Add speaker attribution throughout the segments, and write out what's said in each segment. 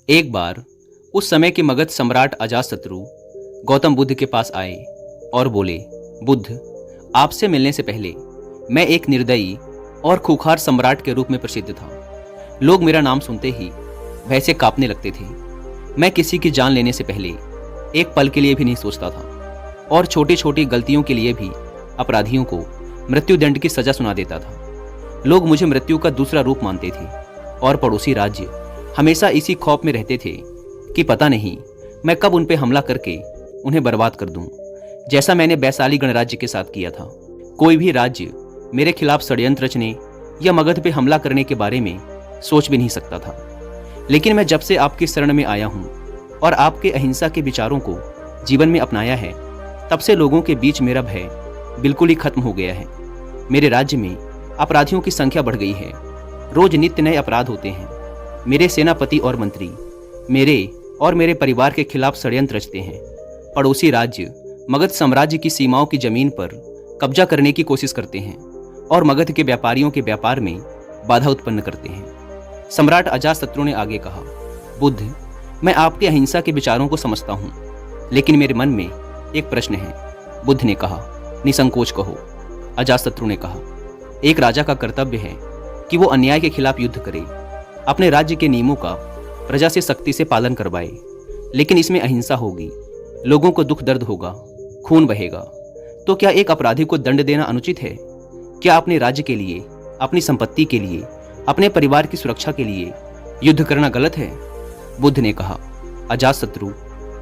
Speaker 1: एक बार उस समय के मगध सम्राट अजातशत्रु गौतम बुद्ध के पास आए और बोले, बुद्ध, आपसे मिलने से पहले मैं एक निर्दयी और खूंखार सम्राट के रूप में प्रसिद्ध था। लोग मेरा नाम सुनते ही वैसे कांपने लगते थे। मैं किसी की जान लेने से पहले एक पल के लिए भी नहीं सोचता था और छोटी छोटी गलतियों के लिए भी अपराधियों को मृत्युदंड की सजा सुना देता था। लोग मुझे मृत्यु का दूसरा रूप मानते थे और पड़ोसी राज्य हमेशा इसी खौफ में रहते थे कि पता नहीं मैं कब उन पर हमला करके उन्हें बर्बाद कर दूं, जैसा मैंने वैशाली गणराज्य के साथ किया था। कोई भी राज्य मेरे खिलाफ षड्यंत्र रचने या मगध पे हमला करने के बारे में सोच भी नहीं सकता था। लेकिन मैं जब से आपकी शरण में आया हूँ और आपके अहिंसा के विचारों को जीवन में अपनाया है, तब से लोगों के बीच मेरा भय बिल्कुल ही खत्म हो गया है। मेरे राज्य में अपराधियों की संख्या बढ़ गई है। रोज नित्य नए अपराध होते हैं। मेरे सेनापति और मंत्री मेरे और मेरे परिवार के खिलाफ षड्यंत्र रचते हैं। पड़ोसी राज्य मगध साम्राज्य की सीमाओं की जमीन पर कब्जा करने की कोशिश करते हैं और मगध के व्यापारियों के व्यापार में बाधा उत्पन्न करते हैं। सम्राट अजातशत्रु ने आगे कहा, बुद्ध, मैं आपके अहिंसा के विचारों को समझता हूँ, लेकिन मेरे मन में एक प्रश्न है। बुद्ध ने कहा, निसंकोच कहो। अजातशत्रु ने कहा, एक राजा का कर्तव्य है कि वो अन्याय के खिलाफ युद्ध करे, अपने राज्य के नियमों का प्रजा से सख्ती से पालन करवाए। लेकिन इसमें अहिंसा होगी, लोगों को दुख दर्द होगा, खून बहेगा। तो क्या एक अपराधी को दंड देना अनुचित है? क्या अपने राज्य के लिए, अपनी संपत्ति के लिए, अपने परिवार की सुरक्षा के लिए युद्ध करना गलत है? बुद्ध ने कहा, अजातशत्रु,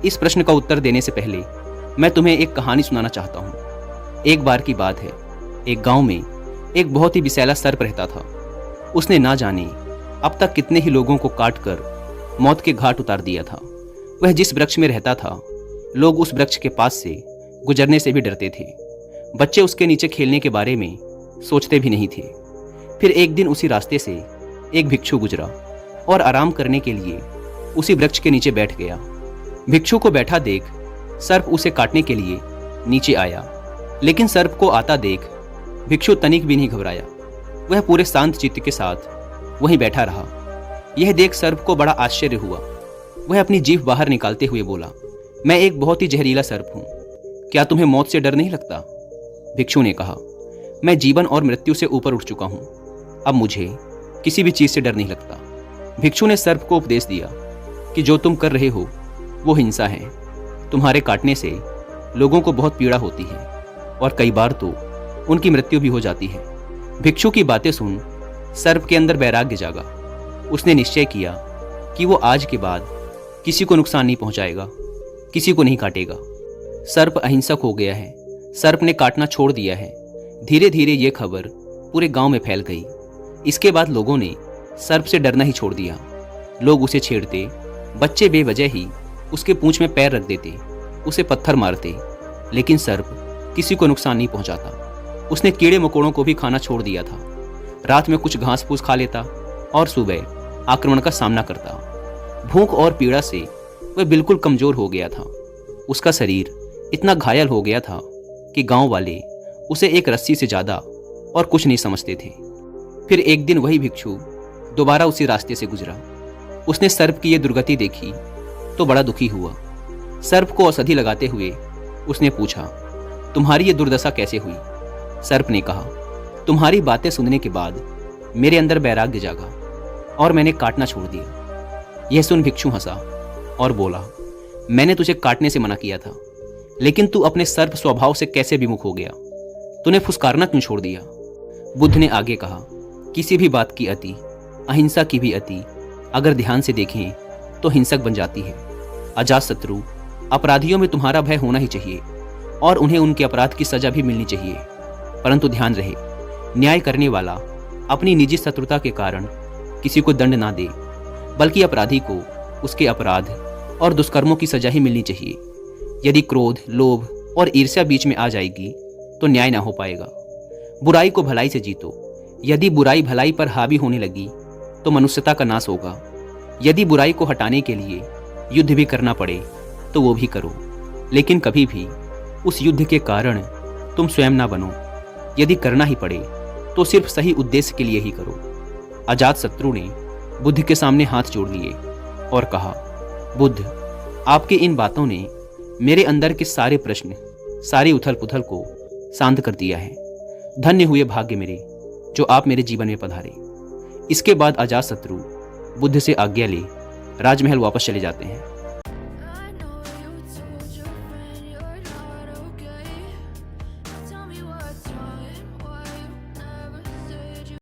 Speaker 1: इस प्रश्न का उत्तर देने से पहले मैं तुम्हें एक कहानी सुनाना चाहता हूँ। एक बार की बात है, एक गांव में एक बहुत ही विषैला सर्प रहता था। उसने ना जाने अब तक कितने ही लोगों को काट कर मौत के घाट उतार दिया था। वह जिस वृक्ष में रहता था, लोग उस वृक्ष के पास से गुजरने से भी डरते थे। बच्चे उसके नीचे खेलने के बारे में सोचते भी नहीं थे। फिर एक दिन उसी रास्ते से एक भिक्षु गुजरा और आराम करने के लिए उसी वृक्ष के नीचे बैठ गया। भिक्षु को बैठा देख सर्प उसे काटने के लिए नीचे आया, लेकिन सर्प को आता देख भिक्षु तनिक भी नहीं घबराया। वह पूरे शांत चित्त के साथ वहीं बैठा रहा। यह देख सर्प को बड़ा आश्चर्य हुआ। वह अपनी जीभ बाहर निकालते हुए बोला, मैं एक बहुत ही जहरीला सर्प हूँ, क्या तुम्हें मौत से डर नहीं लगता? भिक्षु ने कहा, मैं जीवन और मृत्यु से ऊपर उठ चुका हूँ, अब मुझे किसी भी चीज से डर नहीं लगता। भिक्षु ने सर्प को उपदेश दिया कि जो तुम कर रहे हो वो हिंसा है। तुम्हारे काटने से लोगों को बहुत पीड़ा होती है और कई बार तो उनकी मृत्यु भी हो जाती है। भिक्षु की बातें सुन सर्प के अंदर वैराग्य जागा। उसने निश्चय किया कि वो आज के बाद किसी को नुकसान नहीं पहुंचाएगा, किसी को नहीं काटेगा। सर्प अहिंसक हो गया है। सर्प ने काटना छोड़ दिया है। धीरे धीरे ये खबर पूरे गांव में फैल गई। इसके बाद लोगों ने सर्प से डरना ही छोड़ दिया। लोग उसे छेड़ते, बच्चे बेवजह ही उसके पूंछ में पैर रख देते, उसे पत्थर मारते, लेकिन सर्प किसी को नुकसान नहीं पहुंचाता। उसने कीड़े मकोड़ों को भी खाना छोड़ दिया था। रात में कुछ घास फूस खा लेता और सुबह आक्रमण का सामना करता। भूख और पीड़ा से वह बिल्कुल कमजोर हो गया था। उसका शरीर इतना घायल हो गया था कि गांव वाले उसे एक रस्सी से ज्यादा और कुछ नहीं समझते थे। फिर एक दिन वही भिक्षु दोबारा उसी रास्ते से गुजरा। उसने सर्प की ये दुर्गति देखी तो बड़ा दुखी हुआ। सर्प को औषधि लगाते हुए उसने पूछा, तुम्हारी ये दुर्दशा कैसे हुई? सर्प ने कहा, तुम्हारी बातें सुनने के बाद मेरे अंदर वैराग्य जागा और मैंने काटना छोड़ दिया। यह सुन भिक्षु हंसा और बोला, मैंने तुझे काटने से मना किया था, लेकिन तू अपने सर्प स्वभाव से कैसे विमुख हो गया? तूने फुसकारना क्यों छोड़ दिया? बुद्ध ने आगे कहा, किसी भी बात की अति, अहिंसा की भी अति, अगर ध्यान से देखें तो हिंसक बन जाती है। अजातशत्रु, अपराधियों में तुम्हारा भय होना ही चाहिए और उन्हें उनके अपराध की सजा भी मिलनी चाहिए, परंतु ध्यान रहे, न्याय करने वाला अपनी निजी शत्रुता के कारण किसी को दंड ना दे, बल्कि अपराधी को उसके अपराध और दुष्कर्मों की सजा ही मिलनी चाहिए। यदि क्रोध, लोभ और ईर्ष्या बीच में आ जाएगी तो न्याय ना हो पाएगा। बुराई को भलाई से जीतो। यदि बुराई भलाई पर हावी होने लगी तो मनुष्यता का नाश होगा। यदि बुराई को हटाने के लिए युद्ध भी करना पड़े तो वो भी करो, लेकिन कभी भी उस युद्ध के कारण तुम स्वयं ना बनो। यदि करना ही पड़े तो सिर्फ सही उद्देश्य के लिए ही करो। अजातशत्रु ने बुद्ध के सामने हाथ जोड़ लिए और कहा, बुद्ध, आपकी इन बातों ने मेरे अंदर के सारे प्रश्न, सारी उथल पुथल को शांत कर दिया है। धन्य हुए भाग्य मेरे जो आप मेरे जीवन में पधारे। इसके बाद अजातशत्रु बुद्ध से आज्ञा ले राजमहल वापस चले जाते हैं।